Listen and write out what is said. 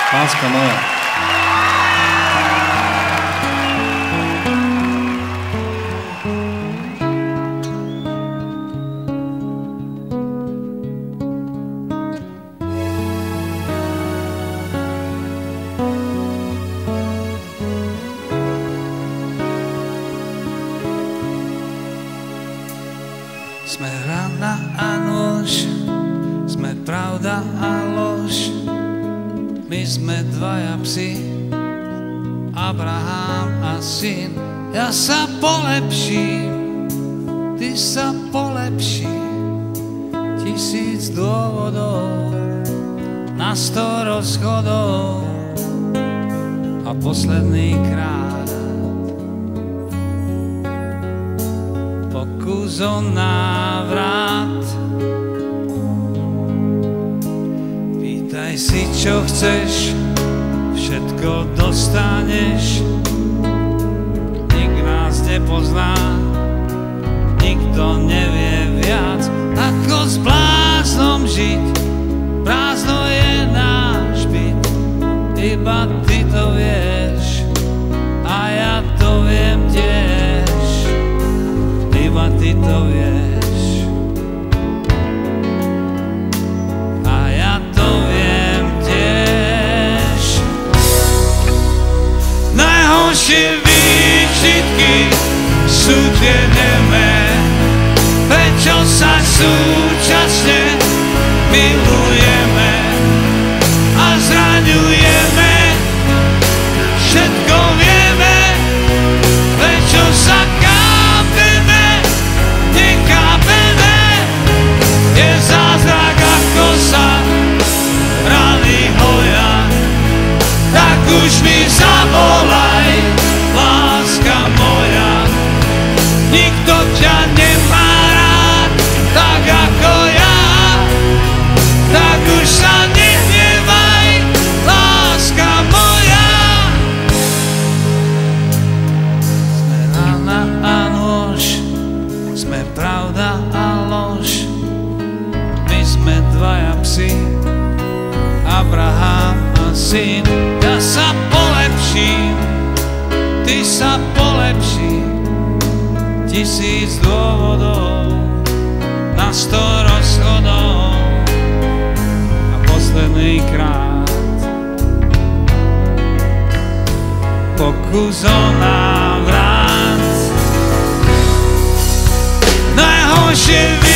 Láska moja. Sme rana a nož, sme pravda a lož, my sme dvaja psi, Abraham a syn. Ja sa polepším, ty sa polepší, 1000 dôvodov, na 100 rozchodov a posledný krát pokus o návrat. Pýtaj si, čo chceš, všetko dostaneš. Nik nás nepozná, nikto nevie viac, ako s bláznom žiť. Prázdno je náš byt, iba ty to vieš a ja to viem tiež, iba ty to vieš a ja to viem tiež. Najhoršie výčitky sú tie nemé, prečo sa súčasne milujeme a zraňujeme. Všetko vieme, prečo sa kápeme, nekápeme. Je zázrak, ako sa rany hoja, tak už mi zavolaj, láska moja. Nikto ťa nemá rád tak ako ja, tak už sa nehnevaj, láska moja. Sme rana a nož, sme pravda a lož, my sme dvaja psi, Abraham a syn. Ja sa polepším, ty sa polepší, 1000 dôvodov, na 100 rozchodov a posledný krát pokus o návrat. Najhoršie